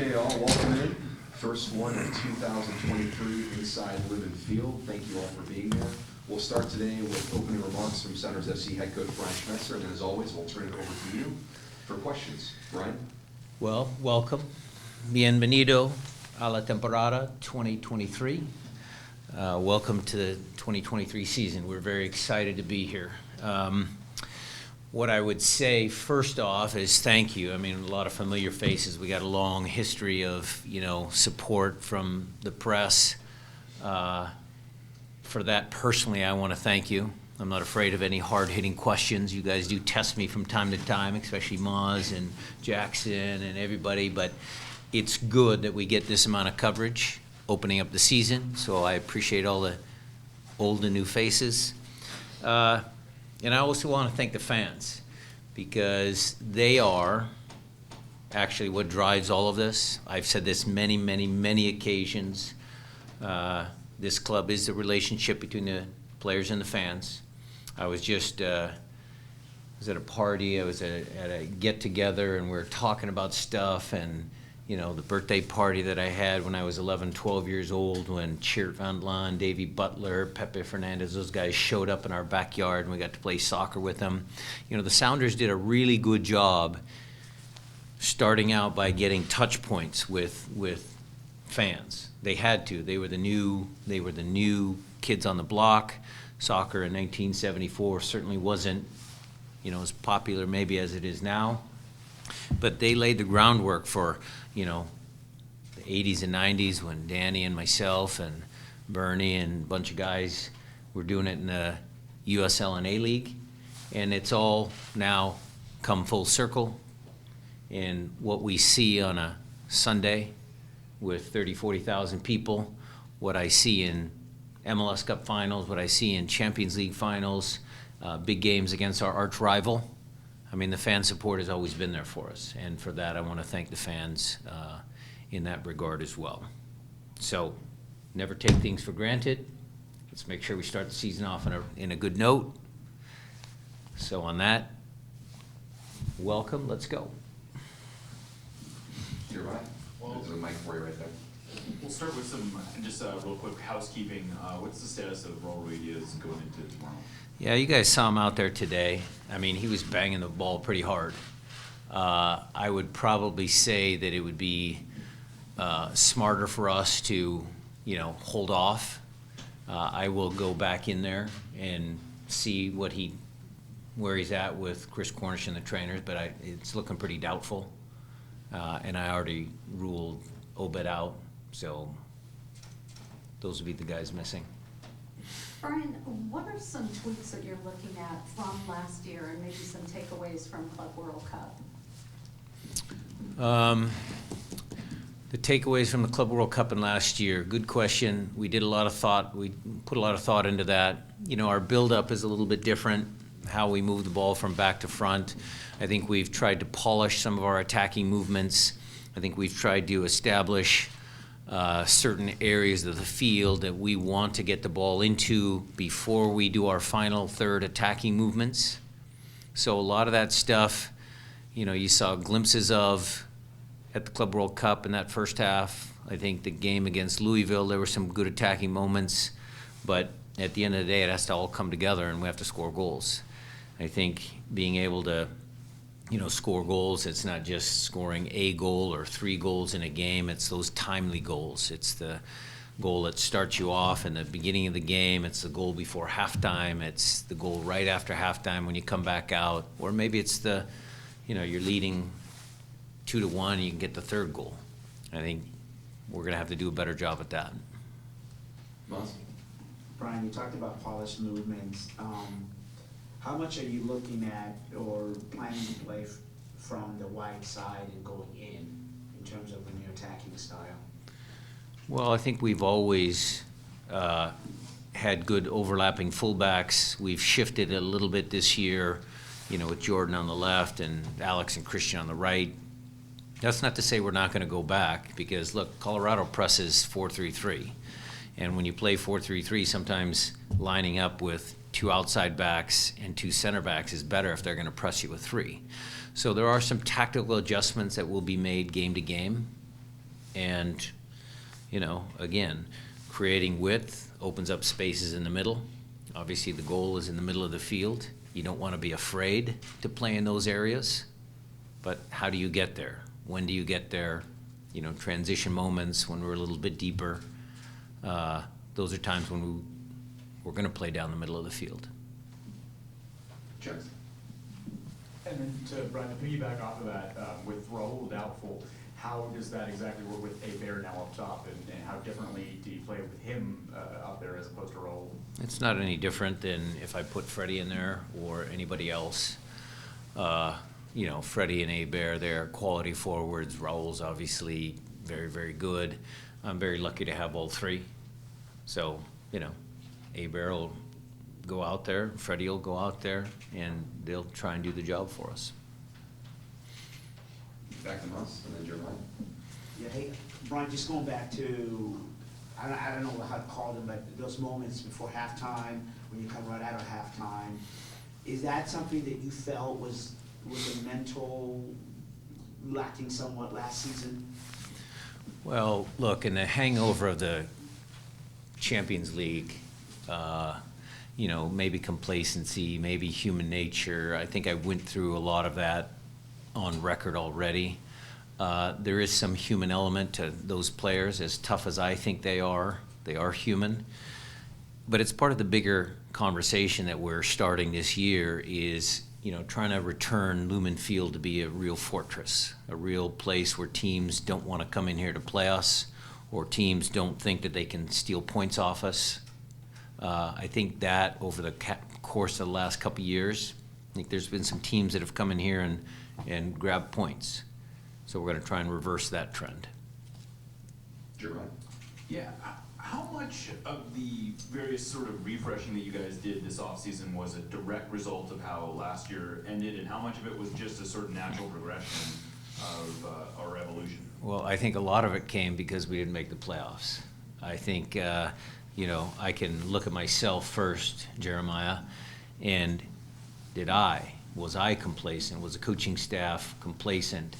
Okay, all welcome in. First one of 2023 inside Lumen Field. Thank you all for being there. We'll start today with opening remarks from Senators FC head coach Brian Schmetzer, and then as always, we'll turn it over to you for questions. Brian? Well, welcome. Bienvenido a la temporada 2023. Welcome to the 2023 season. We're very excited to be here. What I would say first off is thank you. I mean, a lot of familiar faces. We got a long history of, support from the press. For that, personally, I want to thank you. I'm not afraid of any hard-hitting questions. You guys do test me from time to time, especially Maz and Jackson and everybody, but it's good that we get this amount of coverage opening up the season, so I appreciate all the old and new faces. And I also want to thank the fans, because they are actually what drives all of this. I've said this many occasions. This club is the relationship between the players and the fans. I was just was at a party. I was at a get-together, and we were talking about stuff, and the birthday party that I had when I was 11, 12 years old, when Cheert Van Laan, Davy Butler, Pepe Fernandez, those guys showed up in our backyard, and we got to play soccer with them. The Sounders did a really good job starting out by getting touch points with fans. They had to. They were the new kids on the block. Soccer in 1974 certainly wasn't, as popular maybe as it is now. But they laid the groundwork for, the 80s and 90s when Danny and myself and Bernie and a bunch of guys were doing it in the USL&A League. And it's all now come full circle. And what we see on a Sunday with 30, 40,000 people, what I see in MLS Cup finals, what I see in Champions League finals, big games against our arch rival. I mean, the fan support has always been there for us, and for that I want to thank the fans in that regard as well. So, never take things for granted. Let's make sure we start the season off in a good note. So on that, welcome, let's go. You're right. Well, there's a mic for you right there. We'll start with some just real quick housekeeping. What's the status of Raul Ruiz going into tomorrow? Yeah, you guys saw him out there today. I mean, he was banging the ball pretty hard. I would probably say that it would be smarter for us to, hold off. I will go back in there and see where he's at with Chris Cornish and the trainers, but it's looking pretty doubtful. And I already ruled Obed out, so those would be the guys missing. Brian, what are some tweaks that you're looking at from last year and maybe some takeaways from Club World Cup? The takeaways from the Club World Cup in last year, good question. We did a lot of thought. We put a lot of thought into that. Our build-up is a little bit different, how we move the ball from back to front. I think we've tried to polish some of our attacking movements. I think we've tried to establish certain areas of the field that we want to get the ball into before we do our final third attacking movements. So a lot of that stuff, you saw glimpses of at the Club World Cup in that first half. I think the game against Louisville, there were some good attacking moments, but at the end of the day, it has to all come together and we have to score goals. I think being able to score goals, it's not just scoring a goal or 3 goals in a game, it's those timely goals. It's the goal that starts you off in the beginning of the game, it's the goal before halftime, it's the goal right after halftime when you come back out, or maybe it's you're leading 2-1 and you can get the third goal. I think we're going to have to do a better job at that. Brian, you talked about polished movements. How much are you looking at or planning to play from the wide side and going in terms of when you're attacking style? Well, I think we've always had good overlapping fullbacks. We've shifted a little bit this year, with Jordan on the left and Alex and Christian on the right. That's not to say we're not going to go back, because, look, Colorado presses 4-3-3. And when you play 4-3-3, sometimes lining up with 2 outside backs and 2 center backs is better if they're going to press you with 3. So there are some tactical adjustments that will be made game to game. And, again, creating width opens up spaces in the middle. Obviously, the goal is in the middle of the field. You don't want to be afraid to play in those areas. But how do you get there? When do you get there? Transition moments when we're a little bit deeper. Those are times when we're going to play down the middle of the field. Jackson? And then to Brian, to piggyback off of that, with Raul doubtful, how does that exactly work with Hebert now up top, and how differently do you play with him out there as opposed to Raul? It's not any different than if I put Freddie in there or anybody else. Freddie and Hebert, they're quality forwards. Raul's obviously very, very good. I'm very lucky to have all three. So, Hebert will go out there, Freddie will go out there, and they'll try and do the job for us. Back to us, and then Jeremiah. Yeah, hey, Brian, just going back to, I don't know how to call them, but those moments before halftime, when you come right out of halftime, is that something that you felt was a mental lacking somewhat last season? Well, look, in the hangover of the Champions League, maybe complacency, maybe human nature. I think I went through a lot of that on record already. There is some human element to those players, as tough as I think they are human. But it's part of the bigger conversation that we're starting this year is, trying to return Lumen Field to be a real fortress, a real place where teams don't want to come in here to play us, or teams don't think that they can steal points off us. I think that over the course of the last couple of years, I think there's been some teams that have come in here and grabbed points. So we're going to try and reverse that trend. Jeremiah? Yeah, how much of the various sort of refreshing that you guys did this offseason was a direct result of how last year ended, and how much of it was just a sort of natural progression of our evolution? Well, I think a lot of it came because we didn't make the playoffs. I think, I can look at myself first, Jeremiah, and was I complacent? Was the coaching staff complacent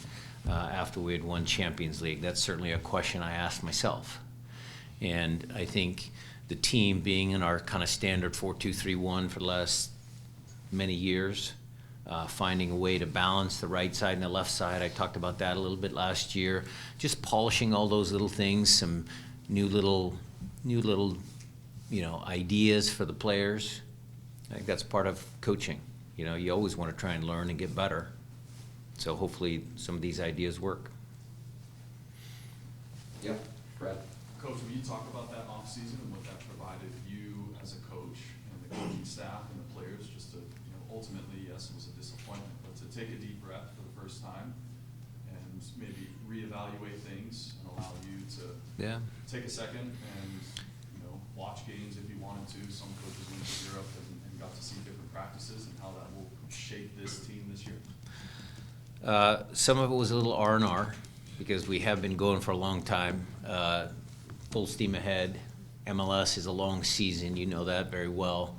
after we had won Champions League? That's certainly a question I asked myself. And I think the team being in our kind of standard 4-2-3-1 for the last many years, finding a way to balance the right side and the left side. I talked about that a little bit last year. Just polishing all those little things, some new little ideas for the players. I think that's part of coaching. You always want to try and learn and get better. So hopefully some of these ideas work. Yep. Brad? Coach, will you talk about that offseason and what that provided you as a coach and the coaching staff and the players, just to, ultimately, yes, it was a disappointment, but to take a deep breath for the first time and maybe reevaluate things and allow you to take a second and, watch games if you wanted to. Some coaches went to Europe and got to see different practices and how that will shape this team this year. Some of it was a little R&R because we have been going for a long time. Full steam ahead. MLS is a long season. You know that very well.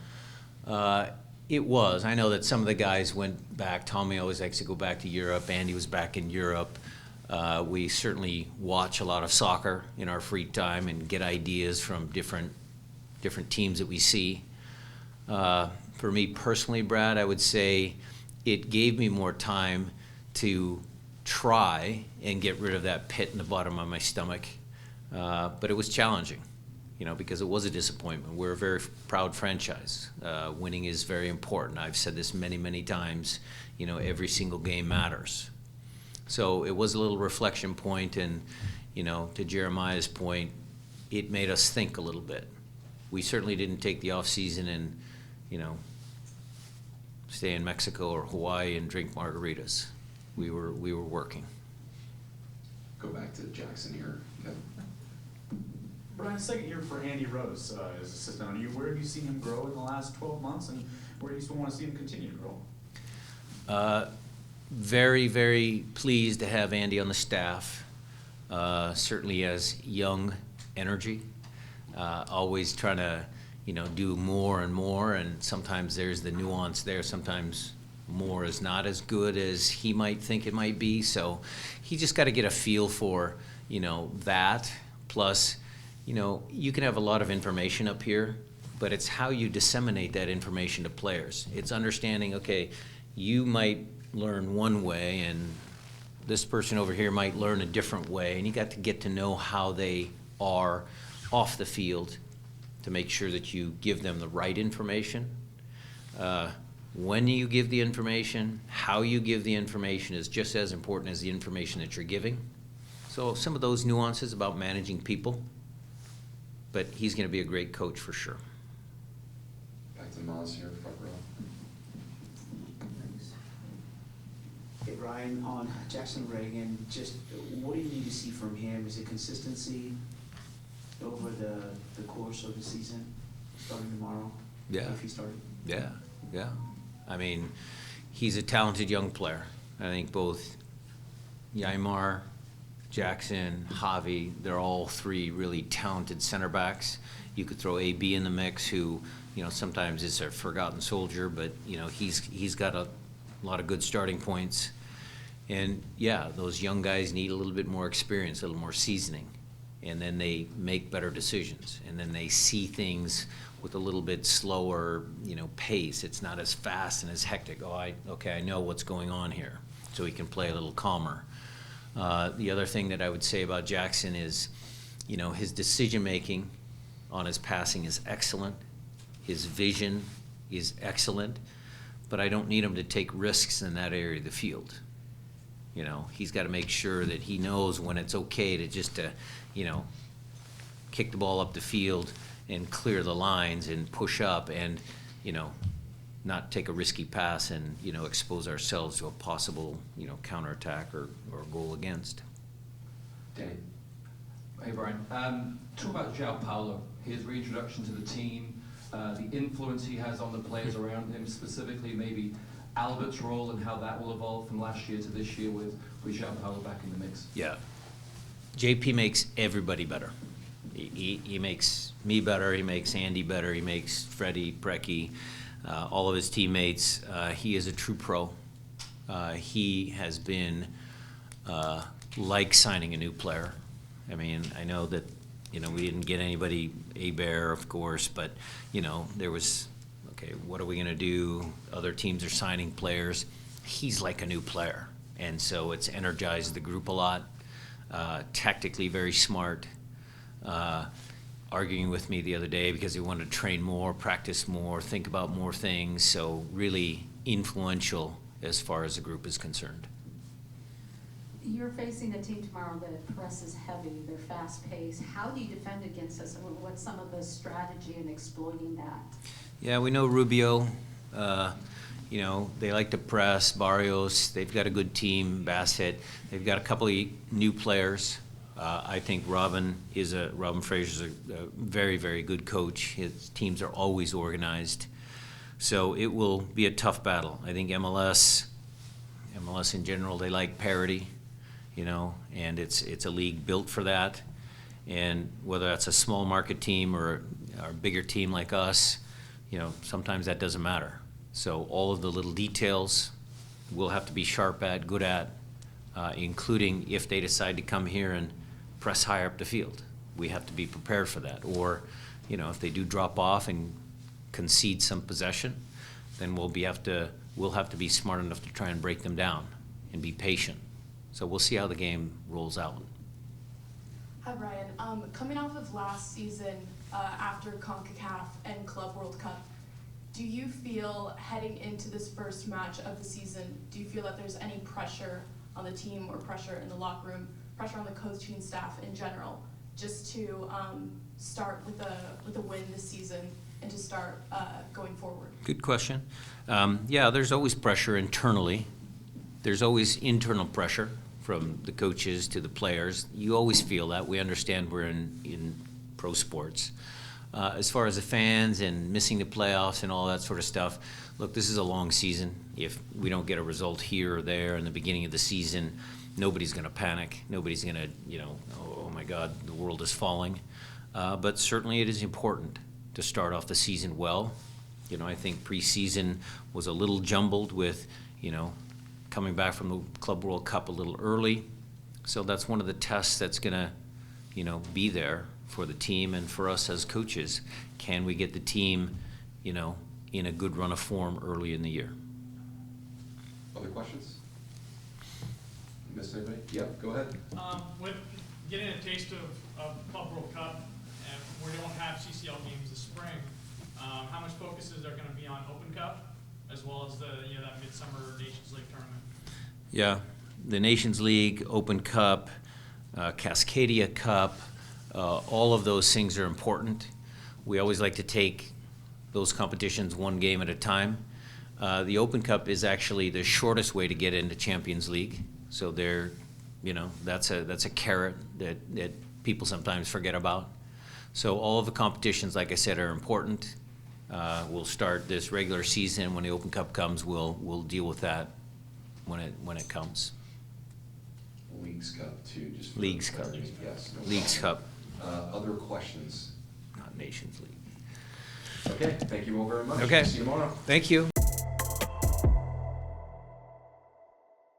It was. I know that some of the guys went back. Tommy always likes to go back to Europe. Andy was back in Europe. We certainly watch a lot of soccer in our free time and get ideas from different teams that we see. For me personally, Brad, I would say it gave me more time to try and get rid of that pit in the bottom of my stomach. But it was challenging, because it was a disappointment. We're a very proud franchise. Winning is very important. I've said this many, many times. Every single game matters. So it was a little reflection point, and, to Jeremiah's point, it made us think a little bit. We certainly didn't take the off season and, stay in Mexico or Hawaii and drink margaritas. We were working. Go back to Jackson here. Okay. Brian, second year for Andy Rose as assistant. Where have you seen him grow in the last 12 months, and where do you still want to see him continue to grow? Very, very pleased to have Andy on the staff. Certainly has young energy. Always trying to, do more and more, and sometimes there's the nuance there. Sometimes more is not as good as he might think it might be. So he just got to get a feel for, that plus, you can have a lot of information up here, but it's how you disseminate that information to players. It's understanding, okay, you might learn one way and this person over here might learn a different way, and you got to get to know how they are off the field to make sure that you give them the right information. When you give the information, how you give the information is just as important as the information that you're giving. So some of those nuances about managing people, but he's going to be a great coach for sure. Back to Maz here, front row. Thanks. Hey, Ryan, on Jackson Reagan, just what do you need to see from him? Is it consistency over the course of the season, starting tomorrow? Yeah. If he started? Yeah. I mean, he's a talented young player. I think both Yaimar, Jackson, Javi, they're all three really talented center backs. You could throw AB in the mix, who, sometimes is a forgotten soldier, but, he's got a lot of good starting points. And, yeah, those young guys need a little bit more experience, a little more seasoning. And then they make better decisions. And then they see things with a little bit slower, pace. It's not as fast and as hectic. I know what's going on here. So he can play a little calmer. The other thing that I would say about Jackson is, his decision-making on his passing is excellent. His vision is excellent. But I don't need him to take risks in that area of the field. He's got to make sure that he knows when it's okay to just, kick the ball up the field and clear the lines and push up and, not take a risky pass and, expose ourselves to a possible, counterattack or goal against. Danny. Hey, Brian. Talk about Joao Paulo, his reintroduction to the team, the influence he has on the players around him, specifically maybe Albert's role and how that will evolve from last year to this year with Joao Paulo back in the mix. Yeah. JP makes everybody better. He makes me better, he makes Andy better, he makes Freddie, Brecky, all of his teammates. He is a true pro. He has been like signing a new player. I mean, I know that, we didn't get anybody, Hebert, of course, but, there was, okay, what are we going to do? Other teams are signing players. He's like a new player. And so it's energized the group a lot. Tactically very smart. Arguing with me the other day because he wanted to train more, practice more, think about more things. So really influential as far as the group is concerned. You're facing a team tomorrow that presses heavy, they're fast-paced. How do you defend against this? What's some of the strategy in exploiting that? Yeah, we know Rubio. They like to press. Barrios, they've got a good team. Bassett, they've got a couple of new players. I think Robin Frazier's a very, very good coach. His teams are always organized. So it will be a tough battle. I think MLS in general, they like parity, and it's a league built for that. And whether that's a small market team or a bigger team like us, sometimes that doesn't matter. So all of the little details we'll have to be sharp at, good at, including if they decide to come here and press higher up the field. We have to be prepared for that. Or, if they do drop off and concede some possession, then we'll have to be smart enough to try and break them down and be patient. So we'll see how the game rolls out. Hi, Brian. Coming off of last season, after CONCACAF and Club World Cup, do you feel heading into this first match of the season, do you feel that there's any pressure on the team or pressure in the locker room, pressure on the coaching staff in general, just to start with a win this season and to start going forward? Good question. Yeah, there's always pressure internally. There's always internal pressure from the coaches to the players. You always feel that. We understand we're in pro sports. As far as the fans and missing the playoffs and all that sort of stuff, look, this is a long season. If we don't get a result here or there in the beginning of the season, nobody's going to panic. Nobody's going to, oh my God, the world is falling. But certainly it is important to start off the season well. I think preseason was a little jumbled with, coming back from the Club World Cup a little early. So that's one of the tests that's gonna, be there for the team and for us as coaches. Can we get the team, in a good run of form early in the year? Other questions? Miss anybody? Yep, go ahead. With getting a taste of Club World Cup, and we don't have CCL games this spring, how much focus is there going to be on Open Cup as well as that Midsummer Nations League tournament? Yeah, the Nations League, Open Cup, Cascadia Cup, all of those things are important. We always like to take those competitions one game at a time. The Open Cup is actually the shortest way to get into Champions League. So that's a carrot that people sometimes forget about. So all of the competitions, like I said, are important. We'll start this regular season. When the Open Cup comes, we'll deal with that when it comes. Leagues Cup too, just. Leagues Cup. Yes. No Leagues problem. Cup, Other questions? not Nations League. Okay, thank you all very much. Okay. See you tomorrow. Thank you.